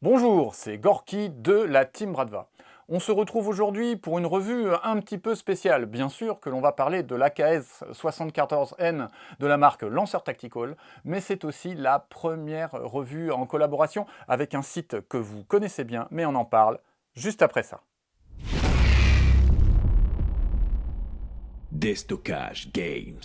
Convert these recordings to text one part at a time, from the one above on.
Bonjour, c'est Gorky de la Team Bradva. On se retrouve aujourd'hui pour une revue un petit peu spéciale. Bien sûr que l'on va parler de l'AKS 74N de la marque Lancer Tactical, mais c'est aussi la première revue en collaboration avec un site que vous connaissez bien, mais on en parle juste après ça. Déstockage Games.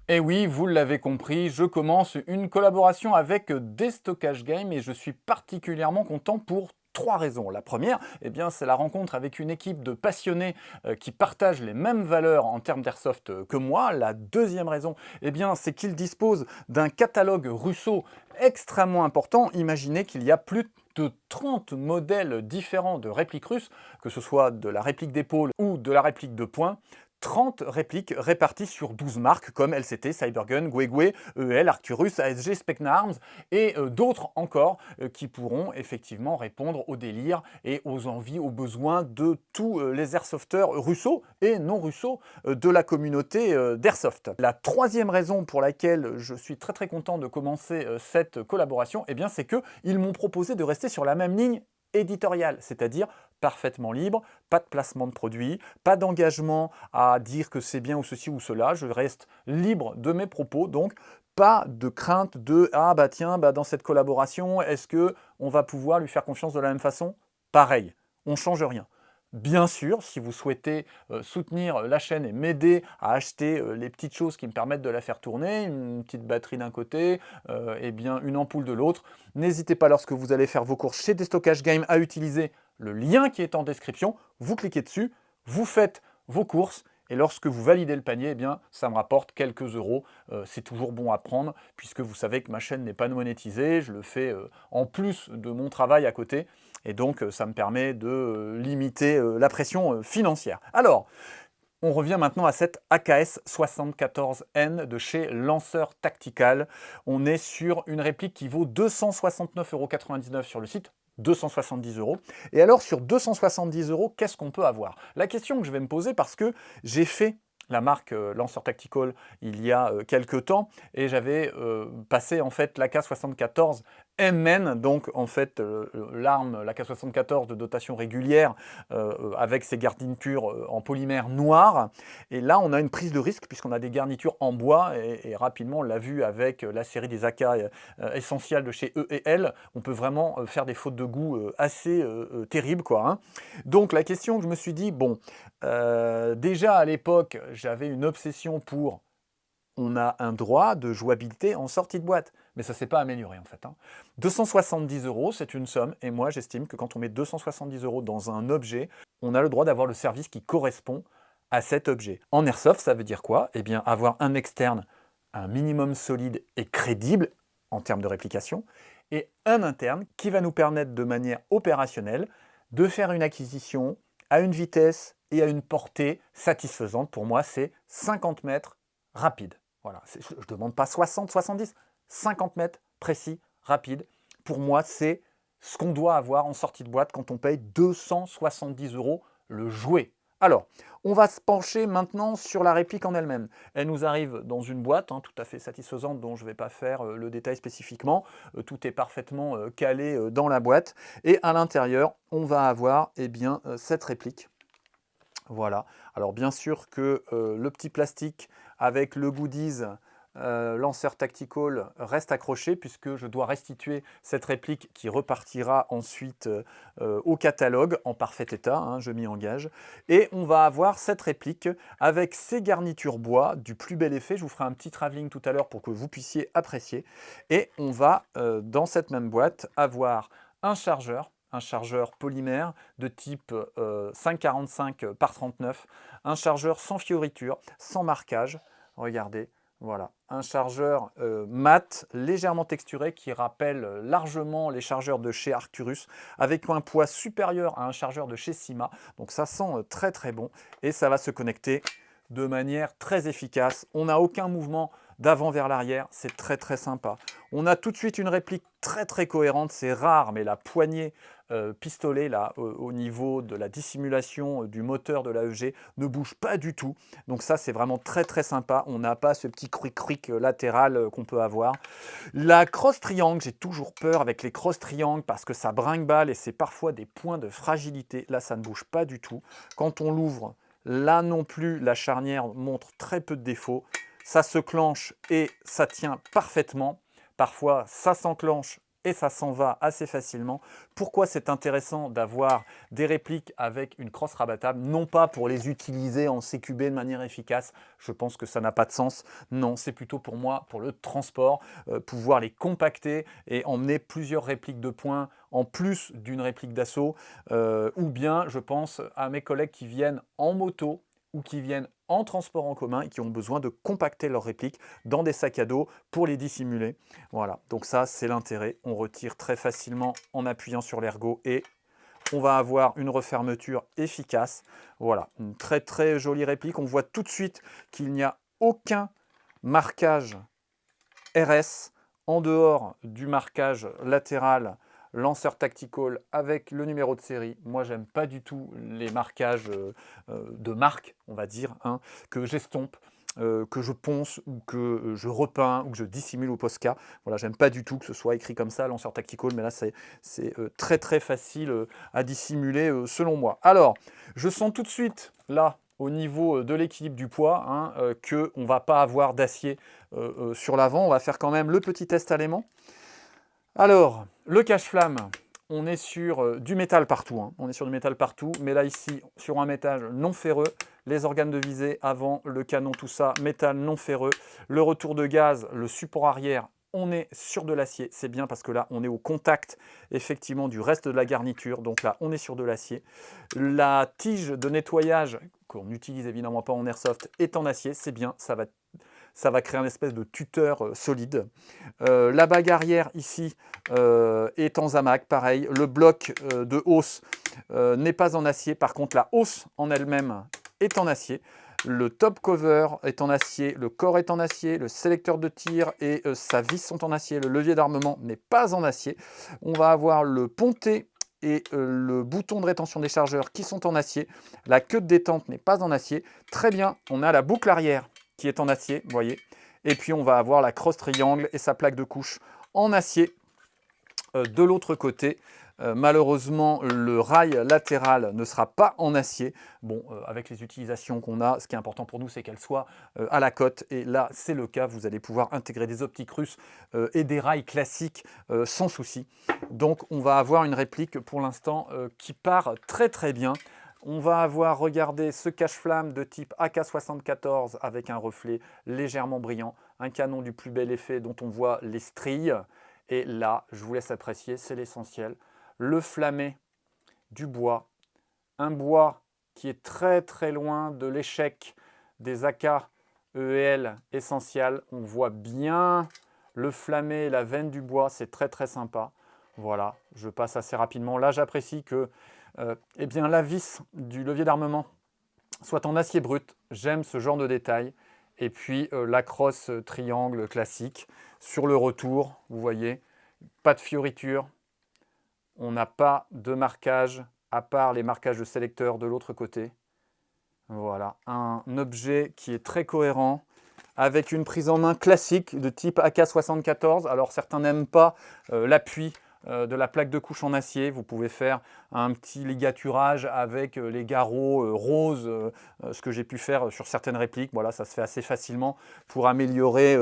Et oui, vous l'avez compris, je commence une collaboration avec Déstockage Game et je suis particulièrement content pour trois raisons. La première, eh bien, c'est la rencontre avec une équipe de passionnés qui partagent les mêmes valeurs en termes d'airsoft que moi. La deuxième raison, eh bien, c'est qu'ils disposent d'un catalogue Russo extrêmement important. Imaginez qu'il y a plus de 30 modèles différents de répliques russes, que ce soit de la réplique d'épaule ou de la réplique de poing. 30 répliques réparties sur 12 marques comme LCT, Cybergun, Guegwe, EL, Arcturus, ASG, Specna Arms et d'autres encore qui pourront effectivement répondre aux délires et aux envies, aux besoins de tous les airsofters russos et non russos de la communauté d'airsoft. La troisième raison pour laquelle je suis très content de commencer cette collaboration, eh bien, c'est qu'ils m'ont proposé de rester sur la même ligne éditoriale, c'est-à-dire parfaitement libre, pas de placement de produit, pas d'engagement à dire que c'est bien ou ceci ou cela, je reste libre de mes propos, donc pas de crainte de « ah bah tiens, bah dans cette collaboration, est-ce qu'on va pouvoir lui faire confiance de la même façon ?» Pareil, on ne change rien. Bien sûr, si vous souhaitez soutenir la chaîne et m'aider à acheter les petites choses qui me permettent de la faire tourner, une petite batterie d'un côté, et bien une ampoule de l'autre, n'hésitez pas lorsque vous allez faire vos courses chez Déstockage Game à utiliser le lien qui est en description, vous cliquez dessus, vous faites vos courses, et lorsque vous validez le panier, eh bien, ça me rapporte quelques euros. C'est toujours bon à prendre, puisque vous savez que ma chaîne n'est pas monétisée, je le fais en plus de mon travail à côté, et donc ça me permet de limiter la pression financière. Alors, on revient maintenant à cette AKS 74N de chez Lancer Tactical. On est sur une réplique qui vaut 269,99 € sur le site, 270 €. Et alors, sur 270 €, qu'est-ce qu'on peut avoir? La question que je vais me poser, parce que j'ai fait la marque Lancer Tactical il y a quelques temps, et j'avais passé en fait l'AK-74 MN, donc en fait l'arme, l'AK-74 de dotation régulière, avec ses garnitures en polymère noir. Et là, on a une prise de risque, puisqu'on a des garnitures en bois, et rapidement, on l'a vu avec la série des AK essentielles de chez E et L, on peut vraiment faire des fautes de goût assez terribles, quoi, hein. Donc la question que je me suis dit, bon, déjà à l'époque, j'avais une obsession pour on a un droit de jouabilité en sortie de boîte. Mais ça ne s'est pas amélioré en fait, hein. 270 €, c'est une somme, et moi j'estime que quand on met 270 € dans un objet, on a le droit d'avoir le service qui correspond à cet objet. En airsoft, ça veut dire quoi? Eh bien, avoir un externe, un minimum solide et crédible en termes de réplication, et un interne qui va nous permettre de manière opérationnelle de faire une acquisition à une vitesse et à une portée satisfaisante. Pour moi, c'est 50 mètres rapide. Voilà, je ne demande pas 60, 70, 50 mètres précis, rapide. Pour moi, c'est ce qu'on doit avoir en sortie de boîte quand on paye 270 € le jouet. Alors, on va se pencher maintenant sur la réplique en elle-même. Elle nous arrive dans une boîte tout à fait satisfaisante, dont je ne vais pas faire le détail spécifiquement. Tout est parfaitement calé dans la boîte. Et à l'intérieur, on va avoir bien, cette réplique. Voilà. Alors bien sûr que le petit plastique avec le goodies Lancer Tactical reste accroché, puisque je dois restituer cette réplique qui repartira ensuite au catalogue en parfait état, hein, je m'y engage. Et on va avoir cette réplique avec ses garnitures bois du plus bel effet. Je vous ferai un petit travelling tout à l'heure pour que vous puissiez apprécier. Et on va dans cette même boîte avoir un chargeur polymère de type 5,45 par 39, un chargeur sans fioriture, sans marquage, regardez, voilà, un chargeur mat, légèrement texturé, qui rappelle largement les chargeurs de chez Arcturus, avec un poids supérieur à un chargeur de chez Sima, donc ça sent très bon, et ça va se connecter de manière très efficace. On n'a aucun mouvement d'avant vers l'arrière, c'est très sympa. On a tout de suite une réplique très cohérente, c'est rare, mais la poignée pistolet là au niveau de la dissimulation du moteur de l'AEG ne bouge pas du tout. Donc ça c'est vraiment très très sympa. On n'a pas ce petit cric-cric latéral qu'on peut avoir. La crosse triangle, j'ai toujours peur avec les cross triangles parce que ça brinque-balle et c'est parfois des points de fragilité. Là ça ne bouge pas du tout. Quand on l'ouvre, là non plus, la charnière montre très peu de défauts. Ça se clenche et ça tient parfaitement. Parfois, ça s'enclenche et ça s'en va assez facilement. Pourquoi c'est intéressant d'avoir des répliques avec une crosse rabattable? Non pas pour les utiliser en CQB de manière efficace, je pense que ça n'a pas de sens. Non, c'est plutôt pour moi, pour le transport, pouvoir les compacter et emmener plusieurs répliques de points en plus d'une réplique d'assaut. Ou bien, je pense à mes collègues qui viennent en moto ou qui viennent en transport en commun et qui ont besoin de compacter leurs répliques dans des sacs à dos pour les dissimuler. Voilà, donc ça c'est l'intérêt. On retire très facilement en appuyant sur l'ergot et on va avoir une refermeture efficace. Voilà, une très très jolie réplique. On voit tout de suite qu'il n'y a aucun marquage RS en dehors du marquage latéral lanceur tactical avec le numéro de série. Moi, j'aime pas du tout les marquages de marque, on va dire, hein, que j'estompe, que je ponce ou que je repeins ou que je dissimule au Posca. Voilà, j'aime pas du tout que ce soit écrit comme ça, lanceur tactical, mais là, c'est très très facile à dissimuler selon moi. Alors, je sens tout de suite, là, au niveau de l'équilibre du poids, hein, qu'on ne va pas avoir d'acier sur l'avant. On va faire quand même le petit test à l'aimant. Alors, le cache-flamme, on est sur du métal partout. Hein. On est sur du métal partout, mais là ici, sur un métal non ferreux, les organes de visée avant, le canon, tout ça, métal non ferreux. Le retour de gaz, le support arrière, on est sur de l'acier. C'est bien parce que là, on est au contact effectivement du reste de la garniture. Donc là, on est sur de l'acier. La tige de nettoyage, qu'on n'utilise évidemment pas en airsoft, est en acier. C'est bien, ça va créer un espèce de tuteur solide. La bague arrière ici est en zamac, pareil. Le bloc de hausse n'est pas en acier. Par contre, la hausse en elle-même est en acier. Le top cover est en acier, le corps est en acier, le sélecteur de tir et sa vis sont en acier. Le levier d'armement n'est pas en acier. On va avoir le ponté et le bouton de rétention des chargeurs qui sont en acier. La queue de détente n'est pas en acier. Très bien, on a la boucle arrière qui est en acier, vous voyez. Et puis on va avoir la crosse triangle et sa plaque de couche en acier. De l'autre côté, malheureusement, le rail latéral ne sera pas en acier. Bon, avec les utilisations qu'on a, ce qui est important pour nous, c'est qu'elle soit à la cote. Et là, c'est le cas. Vous allez pouvoir intégrer des optiques russes et des rails classiques sans souci. Donc, on va avoir une réplique pour l'instant qui part très très bien. On va avoir, regardé ce cache-flamme de type AK-74 avec un reflet légèrement brillant, un canon du plus bel effet dont on voit les stries. Et là, je vous laisse apprécier, c'est l'essentiel. Le flamé du bois, un bois qui est très très loin de l'échec des AK EL essentiels. On voit bien le flamé et la veine du bois, c'est très très sympa. Voilà, je passe assez rapidement. Là, j'apprécie que eh bien, la vis du levier d'armement soit en acier brut. J'aime ce genre de détail. Et puis la crosse triangle classique. Sur le retour, vous voyez, pas de fioriture. On n'a pas de marquage, à part les marquages de sélecteur de l'autre côté. Voilà, un objet qui est très cohérent, avec une prise en main classique de type AK-74. Alors certains n'aiment pas l'appui de la plaque de couche en acier. Vous pouvez faire un petit ligaturage avec les garrots roses, ce que j'ai pu faire sur certaines répliques. Voilà, ça se fait assez facilement pour améliorer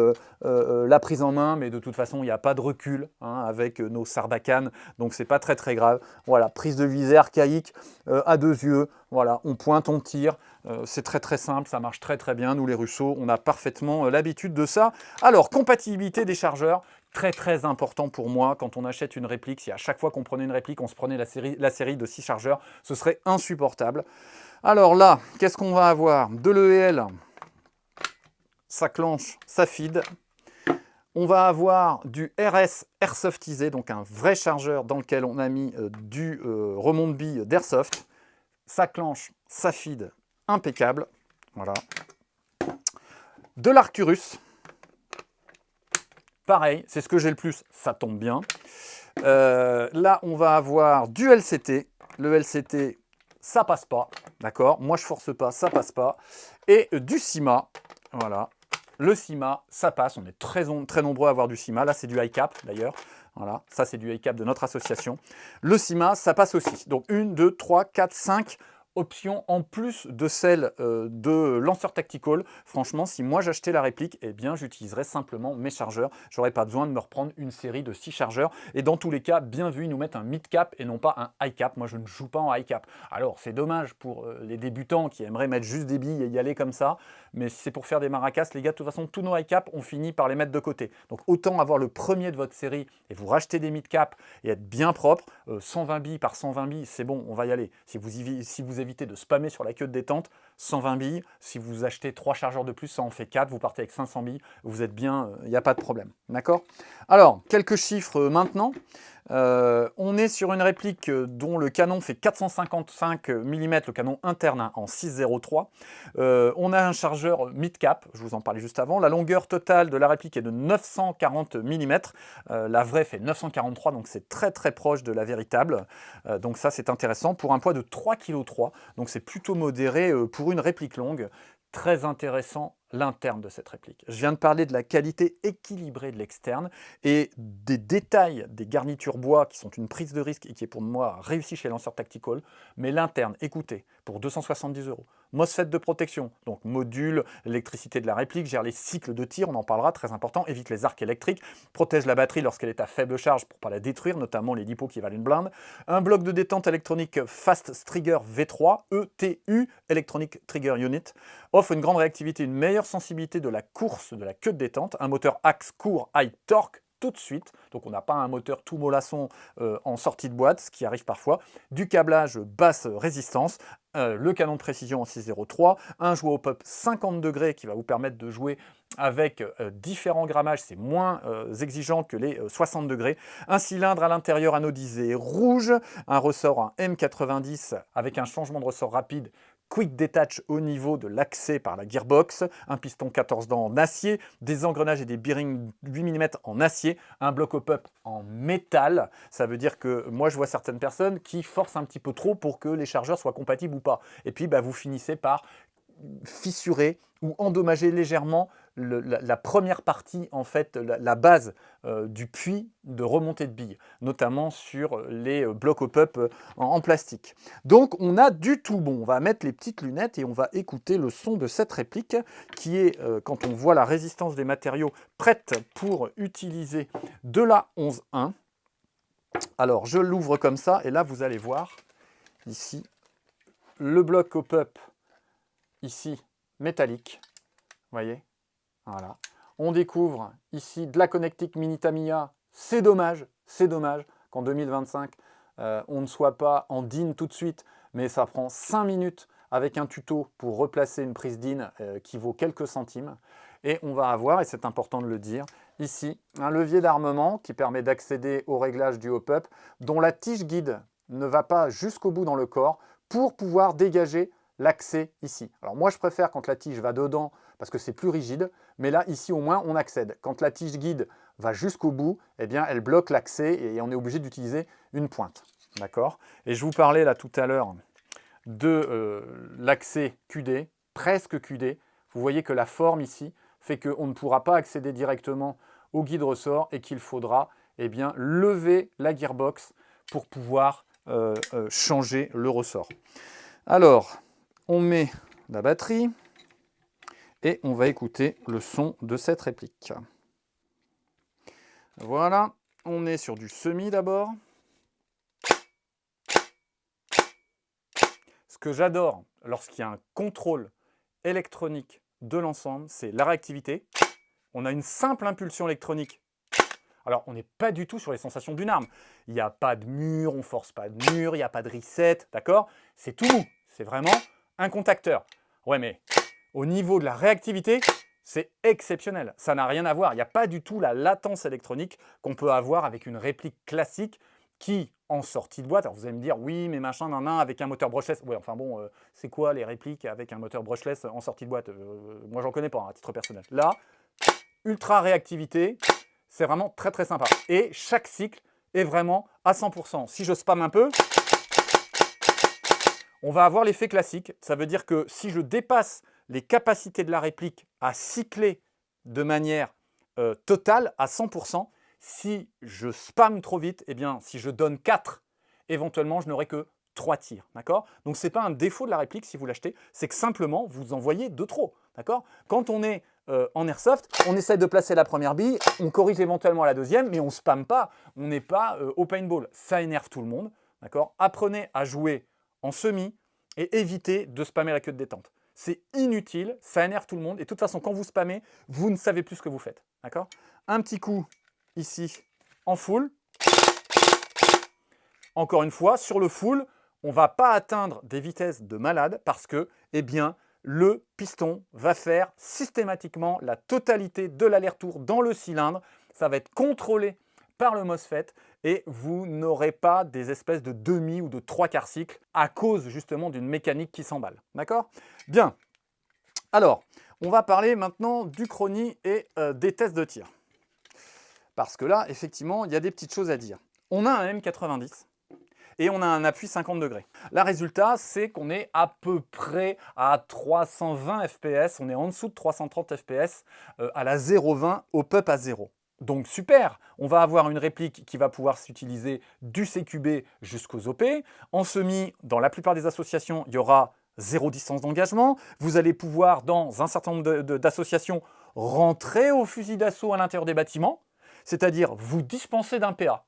la prise en main, mais de toute façon, il n'y a pas de recul hein, avec nos sarbacanes, donc c'est pas très très grave. Voilà, prise de visée archaïque à deux yeux. Voilà, on pointe, on tire. C'est très très simple, ça marche très très bien. Nous les Russos, on a parfaitement l'habitude de ça. Alors, compatibilité des chargeurs. Très très important pour moi quand on achète une réplique. Si à chaque fois qu'on prenait une réplique, on se prenait la série de 6 chargeurs, ce serait insupportable. Alors là, qu'est-ce qu'on va avoir? De l'EL, ça clenche, ça feed. On va avoir du RS airsoftisé, donc un vrai chargeur dans lequel on a mis du remonte-bille d'airsoft. Ça clenche, ça feed, impeccable. Voilà. De l'Arcturus. Pareil, c'est ce que j'ai le plus, ça tombe bien. Là, on va avoir du LCT. Le LCT, ça passe pas, d'accord? Moi, je force pas, ça passe pas. Et du CIMA, voilà. Le CIMA, ça passe. On est très nombreux à avoir du CIMA. Là, c'est du ICAP, d'ailleurs. Voilà, ça, c'est du ICAP de notre association. Le CIMA, ça passe aussi. Donc, 1, 2, 3, 4, 5 options en plus de celle de lanceur tactical. Franchement, si moi j'achetais la réplique, eh bien j'utiliserais simplement mes chargeurs. J'aurais pas besoin de me reprendre une série de 6 chargeurs. Et dans tous les cas, bien vu, ils nous mettent un mid-cap et non pas un high-cap. Moi, je ne joue pas en high-cap. Alors, c'est dommage pour les débutants qui aimeraient mettre juste des billes et y aller comme ça. Mais si c'est pour faire des maracas, les gars, de toute façon, tous nos high-cap, on finit par les mettre de côté. Donc, autant avoir le premier de votre série et vous racheter des mid-cap et être bien propre. 120 billes par 120 billes, c'est bon, on va y aller. Si vous évitez de spammer sur la queue de détente, 120 billes. Si vous achetez 3 chargeurs de plus, ça en fait 4. Vous partez avec 500 billes. Vous êtes bien, il n'y a pas de problème. D'accord? Alors, quelques chiffres maintenant. On est sur une réplique dont le canon fait 455 mm, le canon interne en 6,03. On a un chargeur mid-cap, je vous en parlais juste avant. La longueur totale de la réplique est de 940 mm. La vraie fait 943, donc c'est très très proche de la véritable. Donc ça, c'est intéressant. Pour un poids de 3,3 kg, donc c'est plutôt modéré pour une réplique longue. Très intéressant l'interne de cette réplique. Je viens de parler de la qualité équilibrée de l'externe et des détails des garnitures bois qui sont une prise de risque et qui est pour moi réussi chez Lanceur Tactical. Mais l'interne, écoutez, pour 270 €. MOSFET de protection, donc module, l'électricité de la réplique, gère les cycles de tir, on en parlera, très important, évite les arcs électriques, protège la batterie lorsqu'elle est à faible charge pour ne pas la détruire, notamment les dipos qui valent une blinde. Un bloc de détente électronique Fast Trigger V3, ETU, Electronic Trigger Unit, offre une grande réactivité, une meilleure sensibilité de la course de la queue de détente, un moteur axe court high torque tout de suite, donc on n'a pas un moteur tout mollasson en sortie de boîte, ce qui arrive parfois, du câblage basse résistance, le canon de précision en 6,03, un jouet au pop 50 degrés qui va vous permettre de jouer avec différents grammages, c'est moins exigeant que les 60 degrés, un cylindre à l'intérieur anodisé rouge, un ressort en M90 avec un changement de ressort rapide, Quick Detach au niveau de l'accès par la gearbox, un piston 14 dents en acier, des engrenages et des bearings 8 mm en acier, un bloc au pop en métal. Ça veut dire que moi je vois certaines personnes qui forcent un petit peu trop pour que les chargeurs soient compatibles ou pas. Et puis vous finissez par fissurer ou endommager légèrement la première partie, en fait, la base du puits de remontée de billes, notamment sur les blocs au pup en plastique. Donc on a du tout bon. On va mettre les petites lunettes et on va écouter le son de cette réplique qui est, quand on voit la résistance des matériaux, prête pour utiliser de la 11.1. Alors je l'ouvre comme ça et là vous allez voir ici le bloc au pup ici métallique, vous voyez, voilà. On découvre ici de la connectique Mini Tamiya, c'est dommage qu'en 2025, on ne soit pas en DIN tout de suite, mais ça prend 5 minutes avec un tuto pour replacer une prise DIN qui vaut quelques centimes. Et on va avoir, et c'est important de le dire, ici, un levier d'armement qui permet d'accéder au réglage du hop-up, dont la tige guide ne va pas jusqu'au bout dans le corps pour pouvoir dégager l'accès ici. Alors moi je préfère quand la tige va dedans parce que c'est plus rigide, mais là ici au moins on accède. Quand la tige guide va jusqu'au bout, eh bien elle bloque l'accès et on est obligé d'utiliser une pointe. D'accord? Et je vous parlais là tout à l'heure de l'accès QD, presque QD. Vous voyez que la forme ici fait qu'on ne pourra pas accéder directement au guide ressort et qu'il faudra bien lever la gearbox pour pouvoir changer le ressort. Alors, on met la batterie et on va écouter le son de cette réplique. Voilà, on est sur du semi d'abord. Ce que j'adore lorsqu'il y a un contrôle électronique de l'ensemble, c'est la réactivité. On a une simple impulsion électronique. Alors, on n'est pas du tout sur les sensations d'une arme. Il n'y a pas de mur, on ne force pas de mur, il n'y a pas de reset, d'accord? C'est tout mou, c'est vraiment un contacteur. Ouais, mais au niveau de la réactivité, c'est exceptionnel. Ça n'a rien à voir. Il n'y a pas du tout la latence électronique qu'on peut avoir avec une réplique classique qui, en sortie de boîte, alors vous allez me dire, oui, mais machin, avec un moteur brushless. Ouais, enfin bon, c'est quoi les répliques avec un moteur brushless en sortie de boîte? Moi, j'en connais pas, hein, à titre personnel. Là, ultra réactivité, c'est vraiment très très sympa. Et chaque cycle est vraiment à 100%. Si je spam un peu, on va avoir l'effet classique. Ça veut dire que si je dépasse les capacités de la réplique à cycler de manière totale, à 100%, si je spam trop vite, eh bien, si je donne 4, éventuellement, je n'aurai que 3 tirs. D'accord? Donc, ce n'est pas un défaut de la réplique si vous l'achetez, c'est que simplement, vous envoyez de trop. D'accord? Quand on est en airsoft, on essaie de placer la première bille, on corrige éventuellement la deuxième, mais on ne spamme pas, on n'est pas au paintball. Ça énerve tout le monde. D'accord? Apprenez à jouer en semi et évitez de spammer la queue de détente. C'est inutile, ça énerve tout le monde et de toute façon, quand vous spammez, vous ne savez plus ce que vous faites. D'accord? Un petit coup ici en full. Encore une fois, sur le full, on ne va pas atteindre des vitesses de malade parce que, eh bien, le piston va faire systématiquement la totalité de l'aller-retour dans le cylindre. Ça va être contrôlé par le MOSFET et vous n'aurez pas des espèces de demi ou de trois quarts cycles à cause justement d'une mécanique qui s'emballe. D'accord? Bien. Alors, on va parler maintenant du chronie et des tests de tir. Parce que là, effectivement, il y a des petites choses à dire. On a un M90 et on a un appui 50 degrés. Le résultat, c'est qu'on est à peu près à 320 fps, on est en dessous de 330 fps à la 0,20 au PUP à 0. Donc super, on va avoir une réplique qui va pouvoir s'utiliser du CQB jusqu'aux OP. En semi, dans la plupart des associations, il y aura 0 distance d'engagement. Vous allez pouvoir, dans un certain nombre d'associations, rentrer au fusil d'assaut à l'intérieur des bâtiments, c'est-à-dire vous dispenser d'un PA.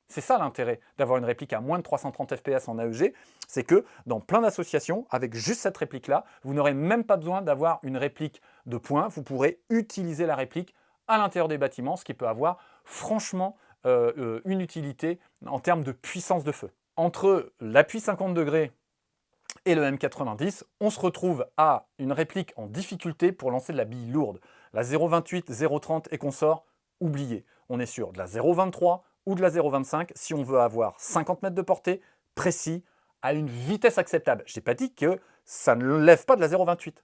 C'est ça l'intérêt d'avoir une réplique à moins de 330 fps en AEG, c'est que dans plein d'associations, avec juste cette réplique-là, vous n'aurez même pas besoin d'avoir une réplique de poing, vous pourrez utiliser la réplique à l'intérieur des bâtiments, ce qui peut avoir franchement une utilité en termes de puissance de feu. Entre l'appui 50 degrés et le M90, on se retrouve à une réplique en difficulté pour lancer de la bille lourde. La 0,28, 0,30 et consort, oubliez. On est sur de la 0,23 ou de la 0,25 si on veut avoir 50 mètres de portée précis à une vitesse acceptable. Je n'ai pas dit que ça ne lève pas de la 0,28.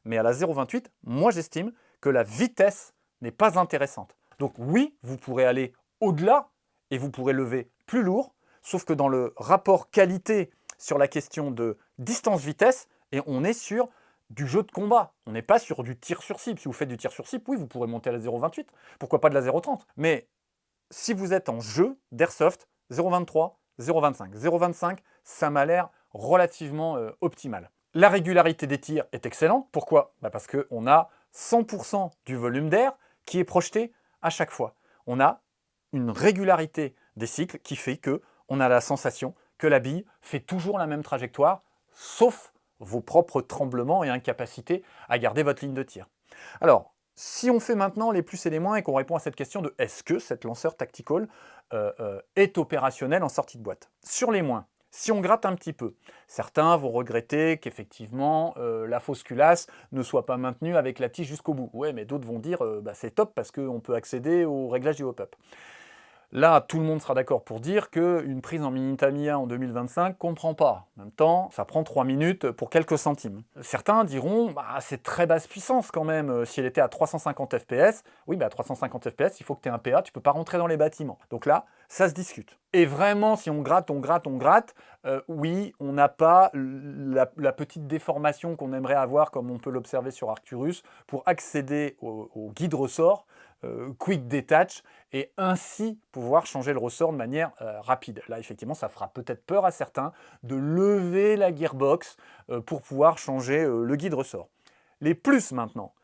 Mais à la 0,28, moi j'estime que la vitesse n'est pas intéressante. Donc oui, vous pourrez aller au-delà et vous pourrez lever plus lourd, sauf que dans le rapport qualité sur la question de distance-vitesse, et on est sur du jeu de combat. On n'est pas sur du tir sur cible. Si vous faites du tir sur cible, oui, vous pourrez monter à la 0,28. Pourquoi pas de la 0,30? Mais si vous êtes en jeu d'airsoft, 0,23, 0,25. 0,25, ça m'a l'air relativement optimal. La régularité des tirs est excellente. Pourquoi? Parce qu'on a 100% du volume d'air qui est projeté à chaque fois. On a une régularité des cycles qui fait qu'on a la sensation que la bille fait toujours la même trajectoire, sauf vos propres tremblements et incapacités à garder votre ligne de tir. Alors, si on fait maintenant les plus et les moins et qu'on répond à cette question de est-ce que cette lanceur tactical est opérationnel en sortie de boîte? Sur les moins, si on gratte un petit peu, certains vont regretter qu'effectivement la fausse culasse ne soit pas maintenue avec la tige jusqu'au bout. Ouais, mais d'autres vont dire c'est top parce qu'on peut accéder au réglage du hop-up. Là, tout le monde sera d'accord pour dire qu'une prise en mini Tamiya en 2025 ne comprend pas. En même temps, ça prend 3 minutes pour quelques centimes. Certains diront c'est très basse puissance quand même. Si elle était à 350 fps, oui, à 350 fps, il faut que tu aies un PA, tu ne peux pas rentrer dans les bâtiments. Donc là, ça se discute. Et vraiment, si on gratte, oui, on n'a pas la petite déformation qu'on aimerait avoir, comme on peut l'observer sur Arcturus, pour accéder au guide ressort, quick detach, et ainsi pouvoir changer le ressort de manière rapide. Là, effectivement, ça fera peut-être peur à certains de lever la gearbox pour pouvoir changer le guide ressort. Les plus maintenant,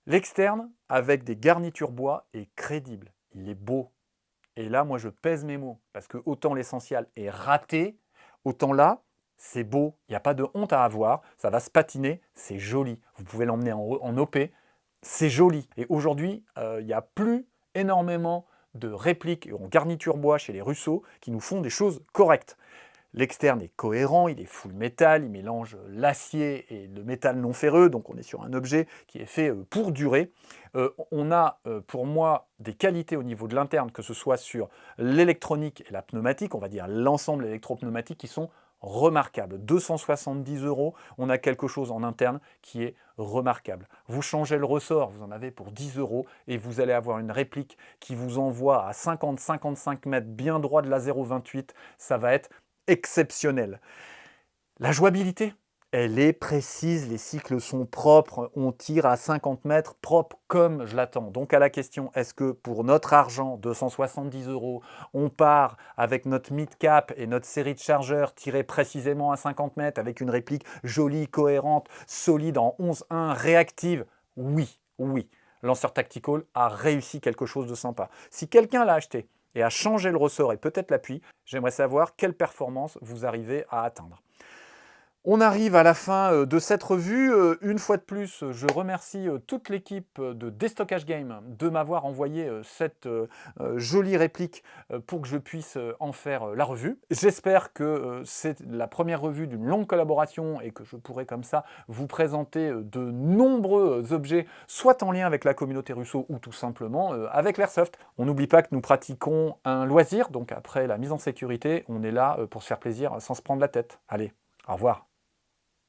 l'externe avec des garnitures bois est crédible, il est beau. Et là, moi, je pèse mes mots, parce que autant l'essentiel est raté, autant là, c'est beau, il n'y a pas de honte à avoir, ça va se patiner, c'est joli. Vous pouvez l'emmener en OP, c'est joli. Et aujourd'hui, il n'y a plus énormément de répliques en garniture bois chez les Russo qui nous font des choses correctes. L'externe est cohérent, il est full métal, il mélange l'acier et le métal non ferreux, donc on est sur un objet qui est fait pour durer. On a pour moi des qualités au niveau de l'interne, que ce soit sur l'électronique et la pneumatique, on va dire l'ensemble électropneumatique, qui sont remarquable. 270 €, on a quelque chose en interne qui est remarquable. Vous changez le ressort, vous en avez pour 10 € et vous allez avoir une réplique qui vous envoie à 50-55 mètres bien droit de la 0,28. Ça va être exceptionnel. La jouabilité, elle est précise, les cycles sont propres, on tire à 50 mètres propre comme je l'attends. Donc à la question, est-ce que pour notre argent, 270 €, on part avec notre mid-cap et notre série de chargeurs tirés précisément à 50 mètres avec une réplique jolie, cohérente, solide en 11-1, réactive? Oui, oui. Lanceur Tactical a réussi quelque chose de sympa. Si quelqu'un l'a acheté et a changé le ressort et peut-être l'appui, j'aimerais savoir quelle performance vous arrivez à atteindre. On arrive à la fin de cette revue. Une fois de plus, je remercie toute l'équipe de Déstockage Game de m'avoir envoyé cette jolie réplique pour que je puisse en faire la revue. J'espère que c'est la première revue d'une longue collaboration et que je pourrai comme ça vous présenter de nombreux objets, soit en lien avec la communauté Russo ou tout simplement avec l'Airsoft. On n'oublie pas que nous pratiquons un loisir, donc après la mise en sécurité, on est là pour se faire plaisir sans se prendre la tête. Allez, au revoir.